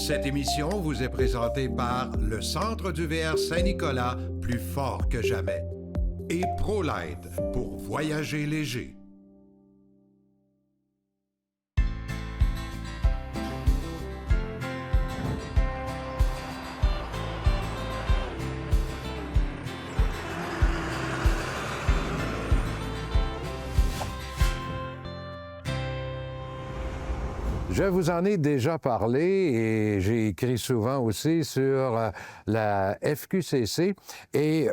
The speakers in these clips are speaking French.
Cette émission vous est présentée par le Centre du VR Saint-Nicolas, plus fort que jamais, et ProLite pour voyager léger. Je vous en ai déjà parlé et j'ai écrit souvent aussi sur la FQCC et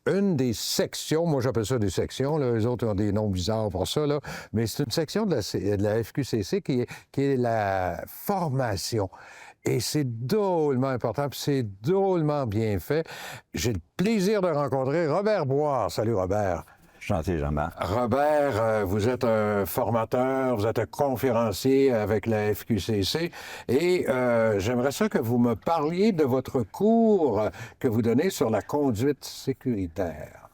une des sections, moi j'appelle ça des sections, là, les autres ont des noms bizarres pour ça, là, mais c'est une section de la FQCC qui est la formation. Et c'est drôlement important, puis c'est drôlement bien fait. J'ai le plaisir de rencontrer Robert Boire. Salut Robert. Chanté, Jean-Marc. Robert, vous êtes un formateur, vous êtes un conférencier avec la FQCC et j'aimerais ça que vous me parliez de votre cours que vous donnez sur la conduite sécuritaire.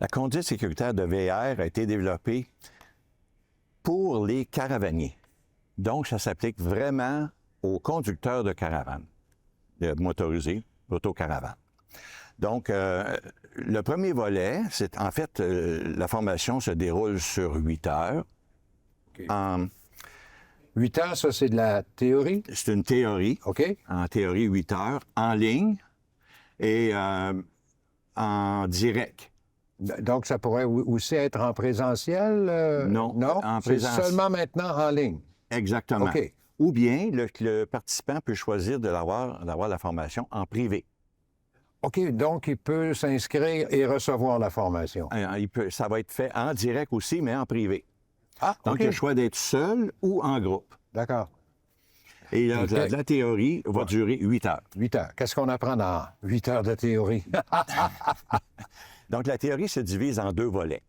La conduite sécuritaire de VR a été développée pour les caravaniers. Donc, ça s'applique vraiment aux conducteurs de caravanes, de motorisés, autocaravanes. Donc, le premier volet, c'est en fait, la formation se déroule sur 8 heures. Okay. 8 heures, ça, c'est de la théorie? C'est une théorie. OK. En théorie, 8 heures, en ligne et en direct. Donc, ça pourrait aussi être en présentiel? Non, en c'est présentiel. seulement maintenant en ligne? Exactement. OK. Ou bien, le participant peut choisir d'avoir la formation en privé. OK, donc il peut s'inscrire et recevoir la formation. Ça va être fait en direct aussi, mais en privé. Ah, donc, OK. il y a le choix d'être seul ou en groupe. D'accord. Et la théorie va durer 8 heures. 8 heures. Qu'est-ce qu'on apprend dans 8 heures de théorie? Donc, la théorie se divise en 2 volets.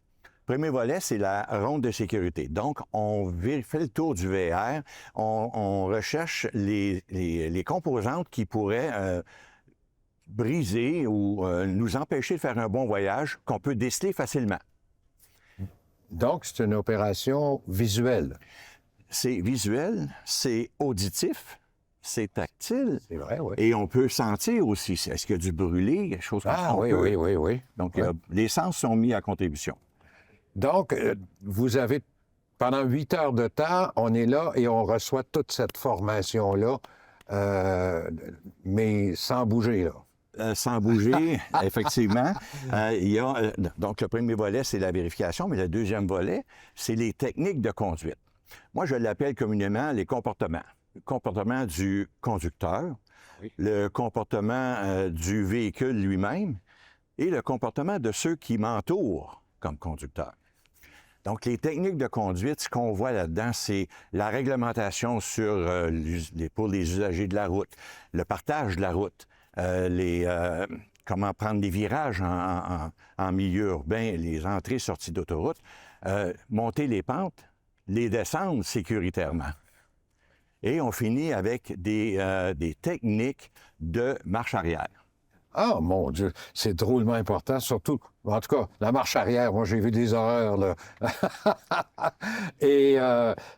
Le premier volet, c'est la ronde de sécurité. Donc, on fait le tour du VR, on recherche les composantes qui pourraient briser ou nous empêcher de faire un bon voyage qu'on peut déceler facilement. Donc, c'est une opération visuelle. C'est visuel, c'est auditif, c'est tactile. C'est vrai, oui. Et on peut sentir aussi. Est-ce qu'il y a du brûlé, quelque chose comme ça? Ah, oui. Donc, oui. Les sens sont mis à contribution. Donc, vous avez, pendant 8 heures de temps, on est là et on reçoit toute cette formation-là, mais sans bouger, là. Sans bouger, effectivement. Donc, le premier volet, c'est la vérification, mais le deuxième volet, c'est les techniques de conduite. Moi, je l'appelle communément les comportements. Le comportement du conducteur, oui. Le comportement du véhicule lui-même et le comportement de ceux qui m'entourent comme conducteur. Donc, les techniques de conduite, ce qu'on voit là-dedans, c'est la réglementation pour les usagers de la route, le partage de la route, comment prendre des virages en milieu urbain, les entrées-sorties d'autoroute, monter les pentes, les descendre sécuritairement. Et on finit avec des techniques de marche arrière. Ah, mon Dieu, c'est drôlement important, surtout, en tout cas, la marche arrière, moi j'ai vu des horreurs, là. Et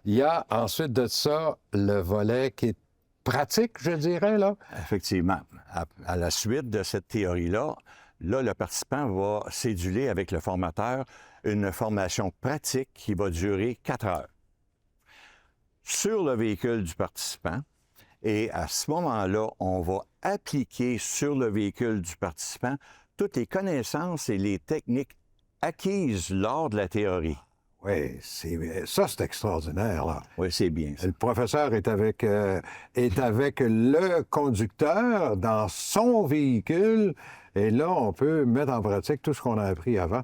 il y a ensuite de ça le volet qui est pratique, je dirais, là. Effectivement. À la suite de cette théorie-là, le participant va céduler avec le formateur une formation pratique qui va durer 4 heures sur le véhicule du participant. Et à ce moment-là, on va appliquer sur le véhicule du participant toutes les connaissances et les techniques acquises lors de la théorie. Oui, ça, c'est extraordinaire, là. Oui, c'est bien. Le professeur est avec le conducteur dans son véhicule, et là, on peut mettre en pratique tout ce qu'on a appris avant.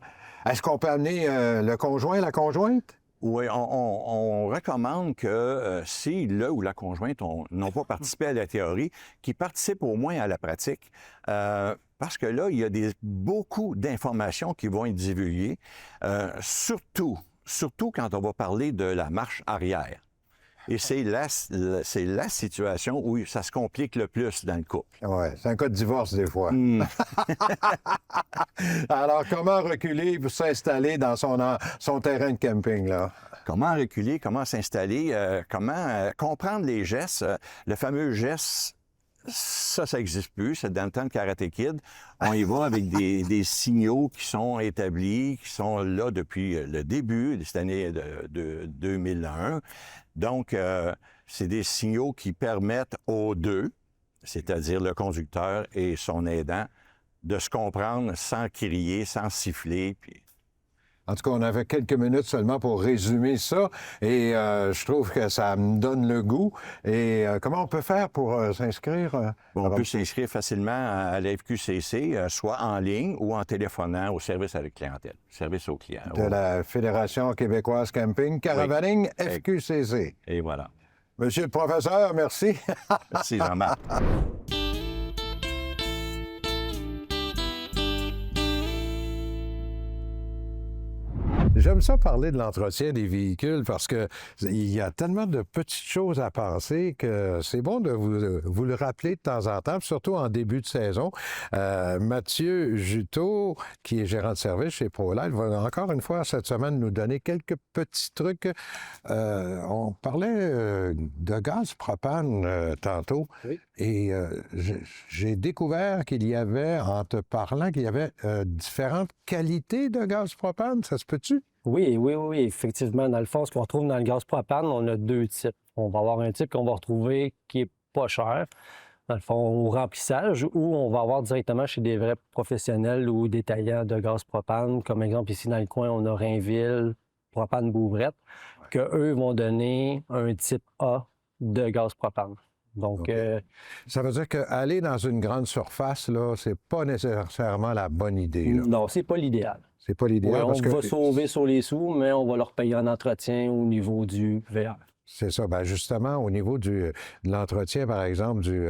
Est-ce qu'on peut amener le conjoint, la conjointe? Oui, on recommande que si le ou la conjointe n'ont pas participé à la théorie, qu'ils participent au moins à la pratique, parce que là, il y a beaucoup d'informations qui vont être divulguées, surtout quand on va parler de la marche arrière. Et c'est la situation où ça se complique le plus dans le couple. Oui, c'est un cas de divorce des fois. Alors, comment reculer pour s'installer dans son terrain de camping, là? Comment reculer, comment s'installer, comment comprendre les gestes. Le fameux geste, ça n'existe plus. C'est dans le temps de Karate Kid. On y va avec des signaux qui sont établis, qui sont là depuis le début de cette année de 2001. Donc, c'est des signaux qui permettent aux deux, c'est-à-dire le conducteur et son aidant, de se comprendre sans crier, sans siffler. Puis... En tout cas, on avait quelques minutes seulement pour résumer ça et je trouve que ça me donne le goût. Et comment on peut faire pour s'inscrire? On peut s'inscrire facilement à la FQCC, soit en ligne ou en téléphonant au service à la clientèle, service aux clients. De la Fédération québécoise camping, caravaning, oui. FQCC. Et voilà. Monsieur le professeur, merci. Merci, Jean-Marc. J'aime ça parler de l'entretien des véhicules parce que il y a tellement de petites choses à penser que c'est bon de vous le rappeler de temps en temps, surtout en début de saison. Mathieu Juteau, qui est gérant de service chez ProLife, va encore une fois cette semaine nous donner quelques petits trucs. On parlait de gaz propane tantôt. Oui. Et j'ai découvert qu'il y avait, en te parlant, qu'il y avait différentes qualités de gaz propane. Ça se peut-tu? Oui, effectivement. Dans le fond, ce qu'on retrouve dans le gaz propane, on a deux types. On va avoir un type qu'on va retrouver qui est pas cher, dans le fond, au remplissage, ou on va avoir directement chez des vrais professionnels ou détaillants de gaz propane. Comme exemple, ici dans le coin, on a Rainville, Propane Bouvrette, qu'eux vont donner un type A de gaz propane. Donc, okay. Ça veut dire qu'aller dans une grande surface, là, c'est pas nécessairement la bonne idée. Là. Non, c'est pas l'idéal. C'est pas l'idéal. Oui, on va sauver sur les sous, mais on va leur payer en entretien au niveau du VR. C'est ça. Bien, justement, au niveau de l'entretien, par exemple, du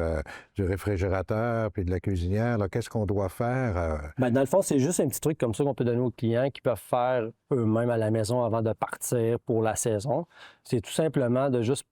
réfrigérateur puis de la cuisinière, qu'est-ce qu'on doit faire? Bien, dans le fond, c'est juste un petit truc comme ça qu'on peut donner aux clients qui peuvent faire eux-mêmes à la maison avant de partir pour la saison. C'est tout simplement de juste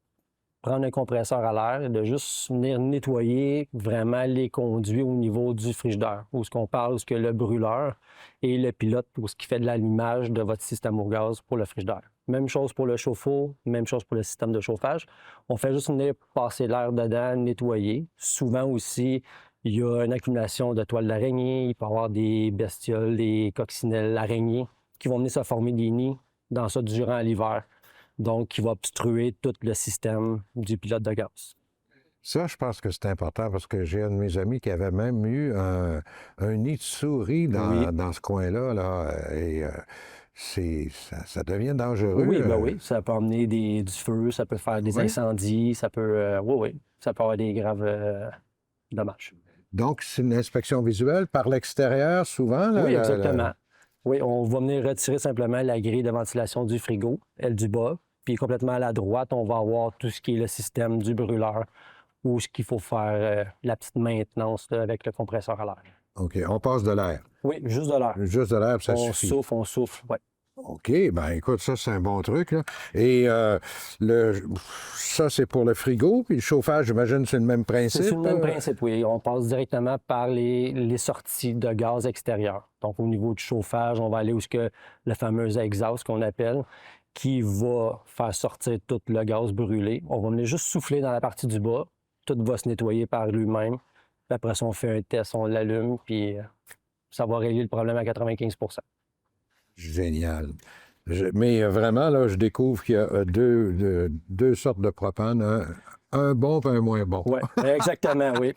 prendre un compresseur à l'air et de juste venir nettoyer vraiment les conduits au niveau du frigidaire, où ce qu'on parle, où ce que le brûleur et le pilote, où ce qui fait de l'allumage de votre système au gaz pour le frigidaire. Même chose pour le chauffe-eau, même chose pour le système de chauffage. On fait juste venir passer l'air dedans, nettoyer. Souvent aussi, il y a une accumulation de toiles d'araignée, il peut y avoir des bestioles, des coccinelles araignées qui vont venir se former des nids dans ça durant l'hiver. Donc, qui va obstruer tout le système du pilote de gaz. Ça, je pense que c'est important parce que j'ai un de mes amis qui avait même eu un nid de souris dans ce coin-là. Là, et ça devient dangereux. Oui, bien oui. Ça peut emmener du feu, ça peut faire des incendies, ça peut... ça peut avoir des graves dommages. Donc, c'est une inspection visuelle par l'extérieur, souvent? Là, oui, exactement. Oui, on va venir retirer simplement la grille de ventilation du frigo, elle du bas. Puis complètement à la droite, on va avoir tout ce qui est le système du brûleur ou ce qu'il faut faire la petite maintenance là, avec le compresseur à l'air. OK. On passe de l'air. Oui, juste de l'air. Juste de l'air, ça suffit. On souffle, oui. OK. Bien, écoute, ça, c'est un bon truc. Là. Et ça, c'est pour le frigo. Puis le chauffage, j'imagine, c'est le même principe. C'est le même principe, oui. On passe directement par les sorties de gaz extérieur. Donc, au niveau du chauffage, on va aller où ce que le fameux exhaust qu'on appelle, qui va faire sortir tout le gaz brûlé. On va venir juste souffler dans la partie du bas. Tout va se nettoyer par lui-même. Puis après ça, on fait un test, on l'allume, puis ça va régler le problème à 95 %. Génial. Mais vraiment, là, je découvre qu'il y a deux sortes de propane. Un bon et un moins bon. Oui, exactement, oui.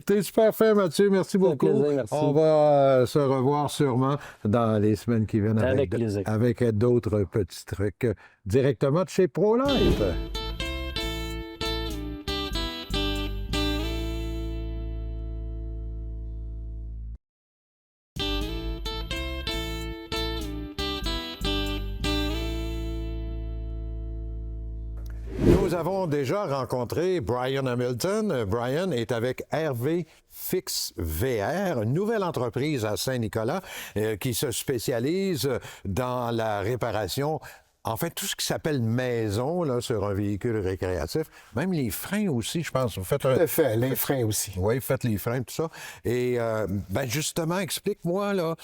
T'es super fin, Mathieu. Merci beaucoup. Plaisir, merci. On va se revoir sûrement dans les semaines qui viennent avec d'autres petits trucs directement de chez ProLife. Nous avons déjà rencontré Brian Hamilton. Brian est avec RV Fix VR, une nouvelle entreprise à Saint-Nicolas qui se spécialise dans la réparation En fait, tout ce qui s'appelle maison là, sur un véhicule récréatif, même les freins aussi, je pense. Vous faites Tout à fait, les freins aussi. Oui, faites les freins, tout ça. Et ben justement, explique-moi là,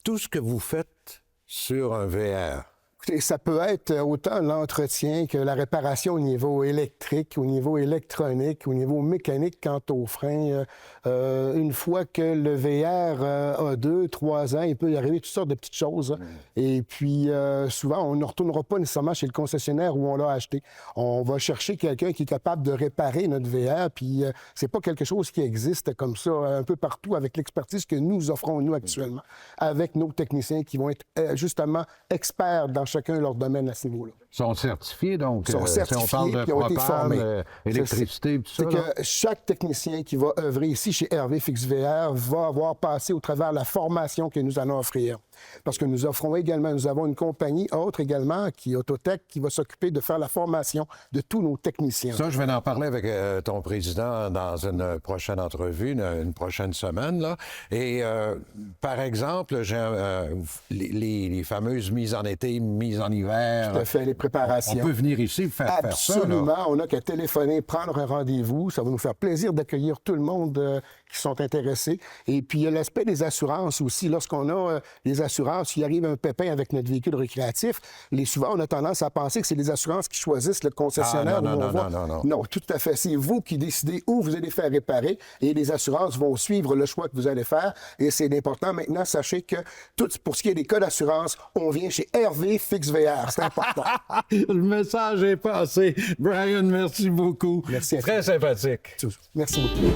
tout ce que vous faites sur un VR. Écoutez, ça peut être autant l'entretien que la réparation au niveau électrique, au niveau électronique, au niveau mécanique quant aux freins. Une fois que le VR a 2, 3 ans, il peut y arriver toutes sortes de petites choses. Et puis, souvent, on ne retournera pas nécessairement chez le concessionnaire où on l'a acheté. On va chercher quelqu'un qui est capable de réparer notre VR, puis c'est pas quelque chose qui existe comme ça un peu partout avec l'expertise que nous offrons, nous, actuellement, avec nos techniciens qui vont être justement experts dans chacun leur domaine à ce niveau-là. Ils sont certifiés, donc, Ils sont certifiés, si on parle de puis ont été formés. propane, électricité, tout ça. C'est que chaque technicien qui va œuvrer ici chez Hervé Fix VR va avoir passé au travers la formation que nous allons offrir. Parce que nous offrons également, nous avons une compagnie autre également, qui est Autotech, qui va s'occuper de faire la formation de tous nos techniciens. Ça, je vais en parler avec ton président dans une prochaine entrevue, une prochaine semaine. Là. Et par exemple, les fameuses mises en été, mises en hiver. Tout à fait, les préparations. On peut venir ici faire ça. Absolument. On n'a qu'à téléphoner, prendre un rendez-vous. Ça va nous faire plaisir d'accueillir tout le monde qui sont intéressés. Et puis, il y a l'aspect des assurances aussi. Lorsqu'on a les assurances, s'il arrive un pépin avec notre véhicule récréatif, souvent, on a tendance à penser que c'est les assurances qui choisissent le concessionnaire. Non, tout à fait. C'est vous qui décidez où vous allez faire réparer et les assurances vont suivre le choix que vous allez faire. Et c'est important. Maintenant, sachez que pour ce qui est des cas d'assurance, on vient chez Hervé Fix VR. C'est important. Le message est passé. Brian, merci beaucoup. Merci. Très sympathique. Merci beaucoup.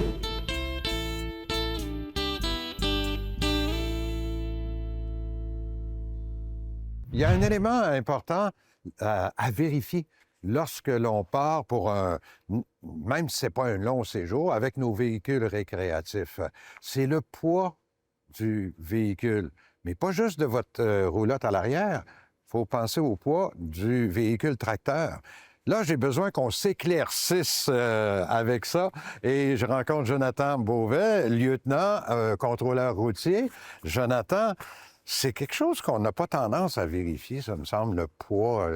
Il y a un élément important à vérifier lorsque l'on part pour même si ce n'est pas un long séjour, avec nos véhicules récréatifs. C'est le poids du véhicule, mais pas juste de votre roulotte à l'arrière. Il faut penser au poids du véhicule tracteur. Là, j'ai besoin qu'on s'éclaircisse avec ça. Et je rencontre Jonathan Beauvais, lieutenant, contrôleur routier. Jonathan, c'est quelque chose qu'on n'a pas tendance à vérifier, ça me semble, le poids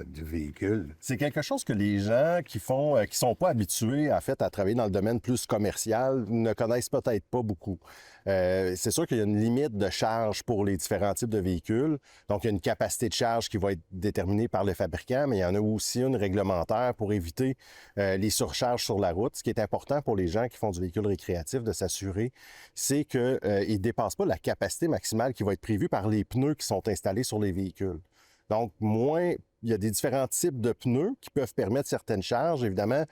du véhicule. C'est quelque chose que les gens qui sont pas habitués, en fait, à travailler dans le domaine plus commercial ne connaissent peut-être pas beaucoup. C'est sûr qu'il y a une limite de charge pour les différents types de véhicules. Donc, il y a une capacité de charge qui va être déterminée par le fabricant, mais il y en a aussi une réglementaire pour éviter les surcharges sur la route. Ce qui est important pour les gens qui font du véhicule récréatif de s'assurer, c'est qu'ils ne dépassent pas la capacité maximale qui va être prévue par les pneus qui sont installés sur les véhicules. Donc, il y a des différents types de pneus qui peuvent permettre certaines charges. Évidemment,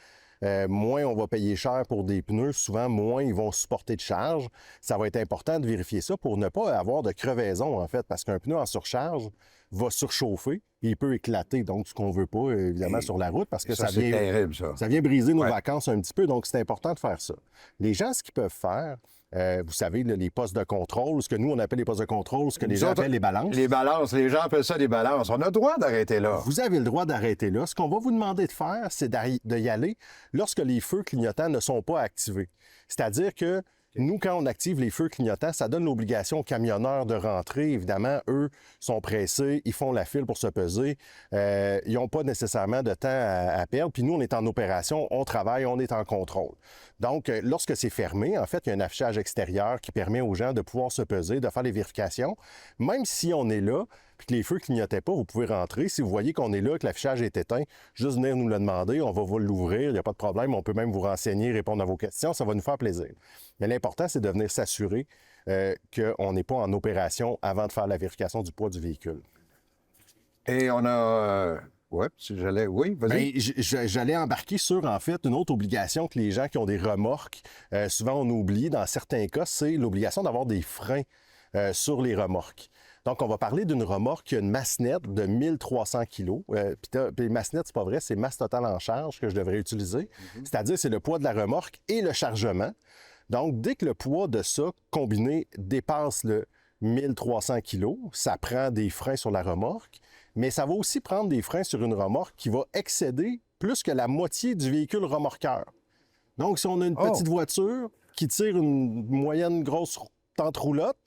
moins on va payer cher pour des pneus, souvent moins ils vont supporter de charge. Ça va être important de vérifier ça pour ne pas avoir de crevaison, en fait, parce qu'un pneu en surcharge va surchauffer et il peut éclater. Donc, ce qu'on ne veut pas, évidemment, sur la route, parce que ça vient, terrible, ça vient briser nos vacances un petit peu. Donc, c'est important de faire ça. Les gens, ce qu'ils peuvent faire, vous savez, là, les postes de contrôle, ce que nous, on appelle les postes de contrôle, ce que les gens appellent les balances. Les balances, les gens appellent ça des balances. On a le droit d'arrêter là. Vous avez le droit d'arrêter là. Ce qu'on va vous demander de faire, c'est d'y aller lorsque les feux clignotants ne sont pas activés. C'est-à-dire que nous, quand on active les feux clignotants, ça donne l'obligation aux camionneurs de rentrer. Évidemment, eux sont pressés, ils font la file pour se peser. Ils n'ont pas nécessairement de temps à perdre. Puis nous, on est en opération, on travaille, on est en contrôle. Donc, lorsque c'est fermé, en fait, il y a un affichage extérieur qui permet aux gens de pouvoir se peser, de faire les vérifications. Même si on est là, puis que les feux ne clignotaient pas, vous pouvez rentrer. Si vous voyez qu'on est là, que l'affichage est éteint, juste venir nous le demander, on va vous l'ouvrir, il n'y a pas de problème, on peut même vous renseigner, répondre à vos questions, ça va nous faire plaisir. Mais l'important, c'est de venir s'assurer qu'on n'est pas en opération avant de faire la vérification du poids du véhicule. Et on a... Oui, vas-y. Bien, j'allais embarquer sur, en fait, une autre obligation que les gens qui ont des remorques, souvent on oublie, dans certains cas, c'est l'obligation d'avoir des freins sur les remorques. Donc, on va parler d'une remorque qui a une masse nette de 1300 kg. Puis masse nette, c'est pas vrai, c'est masse totale en charge que je devrais utiliser. C'est-à-dire, c'est le poids de la remorque et le chargement. Donc, dès que le poids de ça combiné dépasse le 1300 kg, ça prend des freins sur la remorque, mais ça va aussi prendre des freins sur une remorque qui va excéder plus que la moitié du véhicule remorqueur. Donc, si on a une petite voiture qui tire une moyenne grosse tente roulotte,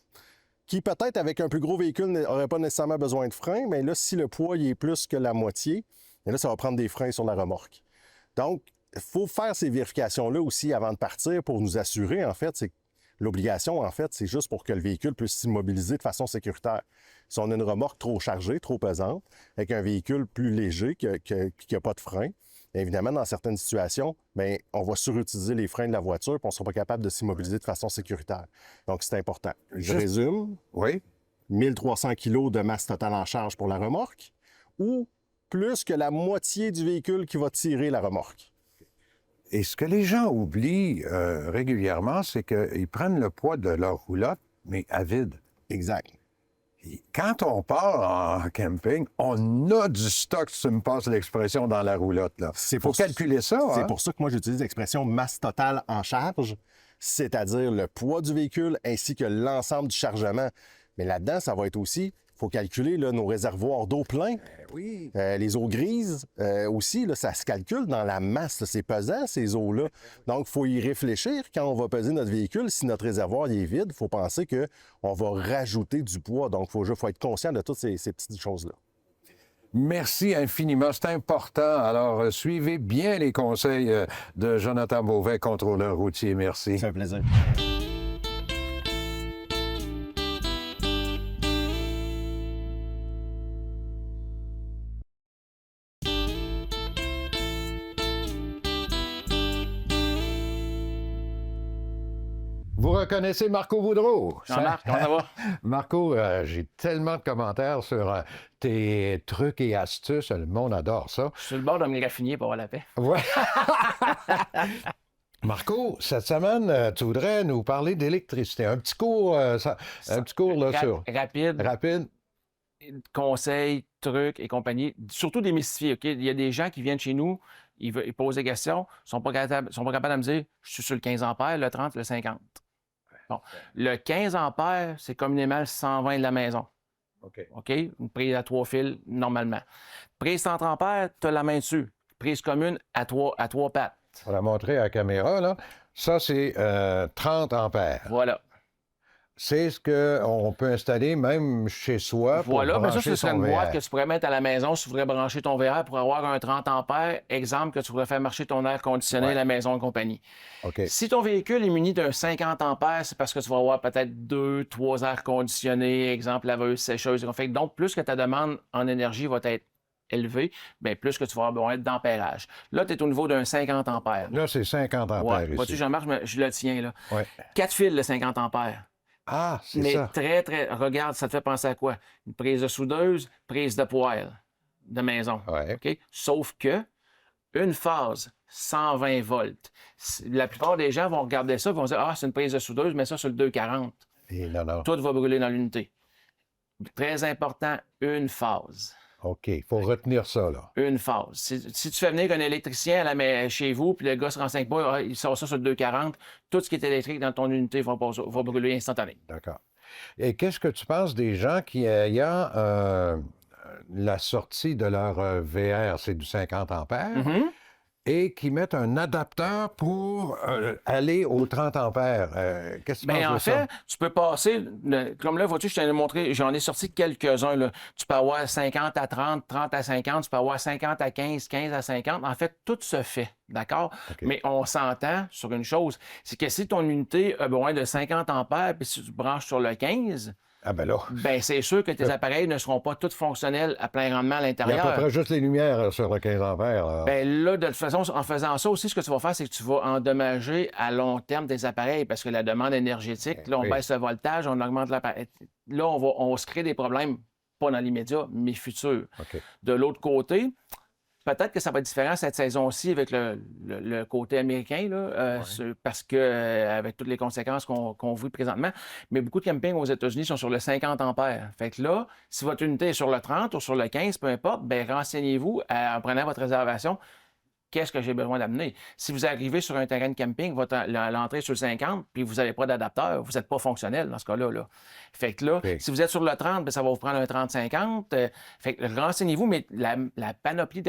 qui peut-être avec un plus gros véhicule n'aurait pas nécessairement besoin de frein, mais là, si le poids il est plus que la moitié, et là, ça va prendre des freins sur la remorque. Donc, il faut faire ces vérifications-là aussi avant de partir pour nous assurer, en fait, c'est l'obligation, en fait, c'est juste pour que le véhicule puisse s'immobiliser de façon sécuritaire. Si on a une remorque trop chargée, trop pesante, avec un véhicule plus léger qui n'a pas de frein, évidemment, dans certaines situations, bien, on va surutiliser les freins de la voiture et on ne sera pas capable de s'immobiliser de façon sécuritaire. Donc, c'est important. Je résume. Oui. 1300 kg de masse totale en charge pour la remorque ou plus que la moitié du véhicule qui va tirer la remorque. Et ce que les gens oublient régulièrement, c'est qu'ils prennent le poids de leur roulotte, mais à vide. Exact. Quand on part en camping, on a du stock, si tu me passes l'expression, dans la roulotte. Il faut calculer ça. C'est pour ça que moi, j'utilise l'expression masse totale en charge, c'est-à-dire le poids du véhicule ainsi que l'ensemble du chargement. Mais là-dedans, ça va être aussi, il faut calculer là, nos réservoirs d'eau pleins. Oui. Les eaux grises aussi, là, ça se calcule dans la masse. Là, c'est pesant, ces eaux-là. Donc, il faut y réfléchir quand on va peser notre véhicule. Si notre réservoir il est vide, il faut penser qu'on va rajouter du poids. Donc, il faut être conscient de toutes ces petites choses-là. Merci infiniment, c'est important. Alors, suivez bien les conseils de Jonathan Beauvais, contrôleur routier. Merci. C'est un plaisir. Vous reconnaissez Marco Boudreau? Jean-Marc, comment ça va? Marco, j'ai tellement de commentaires sur tes trucs et astuces. Le monde adore ça. Je suis sur le bord de me raffiner pour avoir la paix. Ouais. Marco, cette semaine, tu voudrais nous parler d'électricité. Un petit cours, là, sur... Rapide. Conseils, trucs et compagnie. Surtout démystifier, OK? Il y a des gens qui viennent chez nous, ils posent des questions, ils sont pas capables de me dire « Je suis sur le 15 ampères, le 30, le 50. » Bon. Le 15 ampères, c'est communément le 120 de la maison. OK? Une prise à 3 fils, normalement. Prise 130 ampères, tu as la main dessus. Prise commune à 3 pattes. On va la montrer à la caméra, là. Ça, c'est 30 ampères. Voilà. C'est ce qu'on peut installer même chez soi pour voilà, mais ça, brancher ce serait son une VR. boîte que tu pourrais mettre à la maison si tu voudrais brancher ton VR pour avoir un 30 ampères. Exemple, que tu pourrais faire marcher ton air conditionné à la maison et compagnie. OK. Si ton véhicule est muni d'un 50 ampères, c'est parce que tu vas avoir peut-être 2, 3 airs conditionnés, exemple laveuse, sécheuse. Donc, plus que ta demande en énergie va être élevée, bien, plus que tu vas avoir besoin d'ampérage. Là, tu es au niveau d'un 50 ampères. Là, c'est 50 ampères ici. Vois-tu, Jean-Marc, je le tiens, là. Ouais. 4 fils de 50 ampères. Ah, c'est Mais ça. très, très... Regarde, ça te fait penser à quoi? Une prise de soudeuse, prise de poêle de maison. Ouais. OK? Sauf que une phase, 120 volts. La plupart des gens vont regarder ça et vont dire « Ah, c'est une prise de soudeuse, mets ça sur le 240. Et non, non. » Tout va brûler dans l'unité. Très important, une phase. OK, il faut retenir ça, là. Une phase. Si tu fais venir un électricien chez vous, puis le gars se renseigne pas, il sort ça sur le 240, tout ce qui est électrique dans ton unité va brûler instantanément. D'accord. Et qu'est-ce que tu penses des gens qui ayant la sortie de leur VR, c'est du 50 ampères, et qui mettent un adapteur pour aller aux 30 ampères? Qu'est-ce que tu penses de ça? En fait, tu peux passer, comme là, vois-tu, je t'en ai montré, j'en ai sorti quelques-uns. Là. Tu peux avoir 50 à 30, 30 à 50, tu peux avoir 50 à 15, 15 à 50. En fait, tout se fait, d'accord? OK. Mais on s'entend sur une chose, c'est que si ton unité a besoin de 50 ampères, puis si tu branches sur le 15, Ah ben là, ben c'est sûr que tes appareils ne seront pas tous fonctionnels à plein rendement à il y a l'intérieur. à peu près juste les lumières sur le 15 ampères. Là. Ben là, de toute façon, en faisant ça aussi, ce que tu vas faire, c'est que tu vas endommager à long terme tes appareils parce que la demande énergétique, là, on baisse le voltage, on augmente l'appareil. Là, on va se créer des problèmes, pas dans l'immédiat, mais futurs. OK. De l'autre côté, peut-être que ça va être différent cette saison-ci avec le côté américain, là, parce que avec toutes les conséquences qu'on vit présentement. Mais beaucoup de campings aux États-Unis sont sur le 50 ampères. Fait que là, si votre unité est sur le 30 ou sur le 15, peu importe, bien renseignez-vous en prenant votre réservation. qu'est-ce que j'ai besoin d'amener? Si vous arrivez sur un terrain de camping, l'entrée est sur le 50, puis vous n'avez pas d'adapteur, vous n'êtes pas fonctionnel dans ce cas-là. Là. Fait que là, si vous êtes sur le 30, bien, ça va vous prendre un 30-50. Fait que renseignez-vous, mais la panoplie,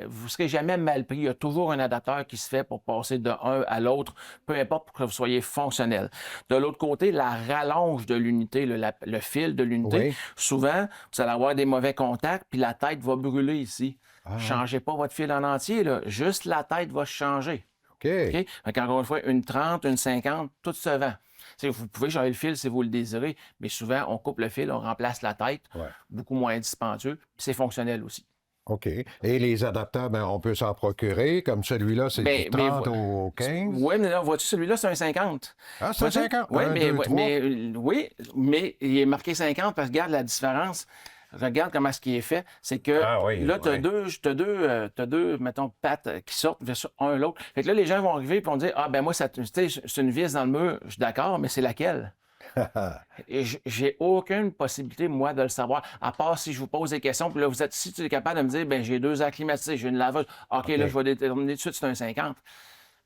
vous ne serez jamais mal pris. Il y a toujours un adapteur qui se fait pour passer de un à l'autre, peu importe pour que vous soyez fonctionnel. De l'autre côté, la rallonge de l'unité, le fil de l'unité, souvent, vous allez avoir des mauvais contacts, puis la tête va brûler ici. Changez pas votre fil en entier, là. Juste la tête va changer. OK. OK? Donc, encore une fois, une 30, une 50, tout se vend. T'sais, vous pouvez changer le fil si vous le désirez, mais souvent, on coupe le fil, on remplace la tête, beaucoup moins dispendieux, puis c'est fonctionnel aussi. OK. Et les adapteurs, ben, on peut s'en procurer, comme celui-là, c'est du 30 au 15? Oui, mais là, vois-tu, celui-là, c'est un 50. Ah, c'est un 50? Oui, Oui, mais il est marqué 50 parce que regarde la différence. Regarde comment ce qui est fait. C'est que là, tu as deux, mettons, pattes qui sortent versus un l'autre. Fait que là, les gens vont arriver et vont dire, ah, ben moi, c'est une vis dans le mur. Je suis d'accord, mais c'est laquelle? Et j'ai aucune possibilité, moi, de le savoir, à part si je vous pose des questions. Puis là, si tu es capable de me dire, ben j'ai 2 airs climatisés, j'ai une laveuse. OK, là, je vais déterminer tout de suite, c'est un 50.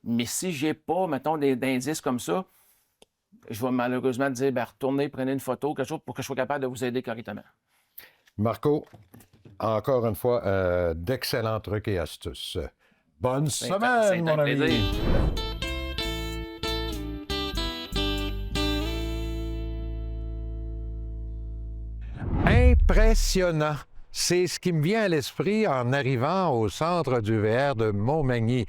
Mais si j'ai pas, mettons, d'indices comme ça, je vais malheureusement te dire, ben retournez, prenez une photo, quelque chose pour que je sois capable de vous aider correctement. Marco, encore une fois, d'excellents trucs et astuces. Bonne semaine, mon ami! Plaisir. Impressionnant! C'est ce qui me vient à l'esprit en arrivant au centre du VR de Montmagny.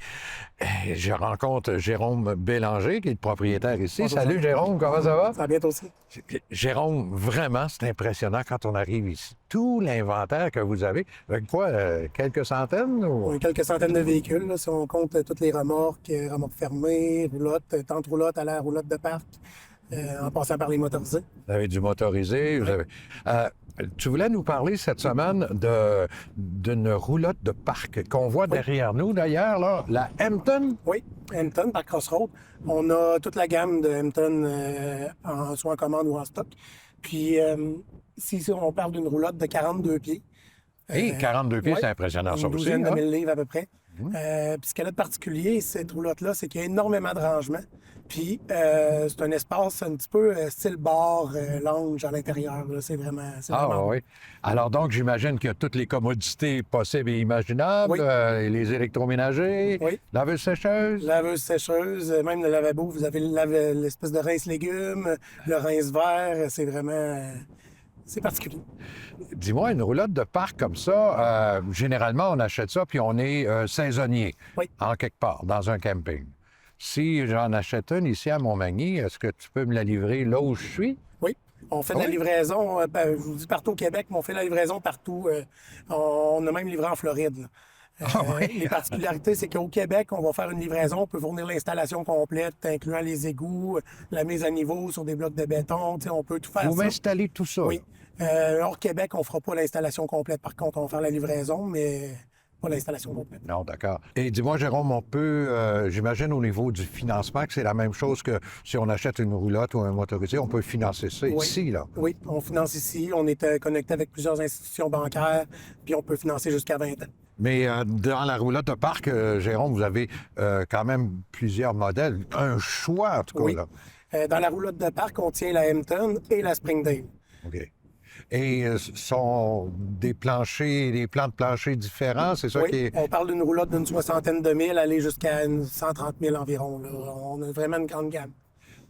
Et je rencontre Jérôme Bélanger, qui est le propriétaire ici. Bonjour. Salut Jérôme, comment ça va? Ça va bien toi aussi? Jérôme, vraiment, c'est impressionnant quand on arrive ici. Tout l'inventaire que vous avez, avec quoi, quelques centaines? Ou... On a quelques centaines de véhicules, là, si on compte toutes les remorques fermées, roulottes, tentes roulottes à la roulotte de parc, en passant par les motorisés. Vous avez du motorisé, vous avez... tu voulais nous parler cette semaine d'une roulotte de parc qu'on voit derrière nous, d'ailleurs, là, la Hampton. Oui, Hampton, par Crossroad. On a toute la gamme de Hampton, soit en commande ou en stock. Puis, ici, on parle d'une roulotte de 42 pieds. Et 42 pieds, c'est impressionnant, ça une aussi. douzaine de Là. 1000 livres à peu près. Puis ce qu'elle a de particulier, cette roulotte-là, c'est qu'il y a énormément de rangements. Puis c'est un espace un petit peu style bar, lounge à l'intérieur. Là. C'est vraiment... Oui. Alors donc, j'imagine qu'il y a toutes les commodités possibles et imaginables. Oui. Les électroménagers, laveuse-sécheuse. Laveuse-sécheuse, même le lavabo, vous avez l'espèce de rince-légumes, le rince-vert. C'est vraiment... c'est particulier. Dis-moi, une roulotte de parc comme ça, généralement, on achète ça puis on est saisonnier, en quelque part, dans un camping. Si j'en achète une ici à Montmagny, est-ce que tu peux me la livrer là où je suis? Oui. On fait de la livraison, je vous dis partout au Québec, mais on fait la livraison partout. On a même livré en Floride. Les particularités, c'est qu'au Québec, on va faire une livraison, on peut fournir l'installation complète, incluant les égouts, la mise à niveau sur des blocs de béton, on peut tout faire. Vous m'installez tout ça? Oui. Hors Québec, on ne fera pas l'installation complète. Par contre, on va faire la livraison, mais pas l'installation complète. Non, d'accord. Et dis-moi, Jérôme, on peut, j'imagine au niveau du financement, que c'est la même chose que si on achète une roulotte ou un motorisé, on peut financer ça ici, là? Oui, on finance ici. On est connecté avec plusieurs institutions bancaires, puis on peut financer jusqu'à 20 ans. Mais dans la roulotte de parc, Jérôme, vous avez quand même plusieurs modèles. Un choix, en tout cas, là. Dans la roulotte de parc, on tient la Hampton et la Springdale. OK. Et sont des planchers, des plans de plancher différents, c'est ça qui est... on parle d'une roulotte d'une 60aine de mille, aller jusqu'à 130 000 environ. Là. On a vraiment une grande gamme.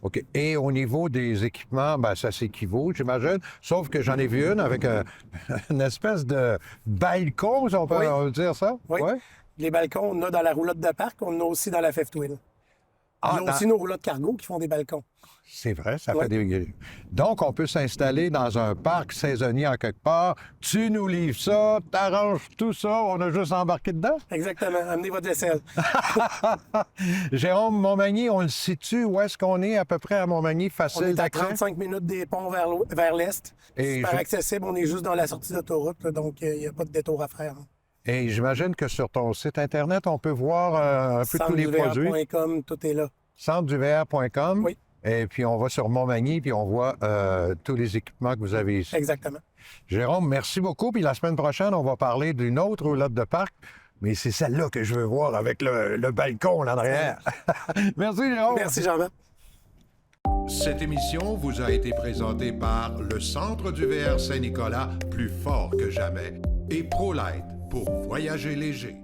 OK. Et au niveau des équipements, ben, ça s'équivaut, j'imagine. Sauf que j'en ai vu une avec une espèce de balcon, si on peut dire ça. Oui. Les balcons, on a dans la roulotte de parc, on en a aussi dans la fifth wheel. Il y a aussi nos roulottes cargo qui font des balcons. C'est vrai, ça fait des... Donc, on peut s'installer dans un parc saisonnier en quelque part. Tu nous livres ça, t'arranges tout ça, on a juste embarqué dedans? Exactement. Amenez votre vaisselle. Jérôme, Montmagny, on le situe? Où est-ce qu'on est à peu près à Montmagny? Facile on est à d'accès? 35 minutes des ponts vers l'est. Et super accessible. On est juste dans la sortie d'autoroute, donc il n'y a pas de détour à faire. Et j'imagine que sur ton site Internet, on peut voir un peu tous les produits. Centreduvr.com, tout est là. Centreduvr.com. Oui. Et puis, on va sur Montmagny, puis on voit tous les équipements que vous avez ici. Exactement. Jérôme, merci beaucoup. Puis la semaine prochaine, on va parler d'une autre roulotte de parc mais c'est celle-là que je veux voir avec le balcon là derrière. Merci, Jérôme. Merci, Jean-Baptiste. Cette émission vous a été présentée par le Centre du VR Saint-Nicolas, plus fort que jamais, et ProLight pour voyager léger.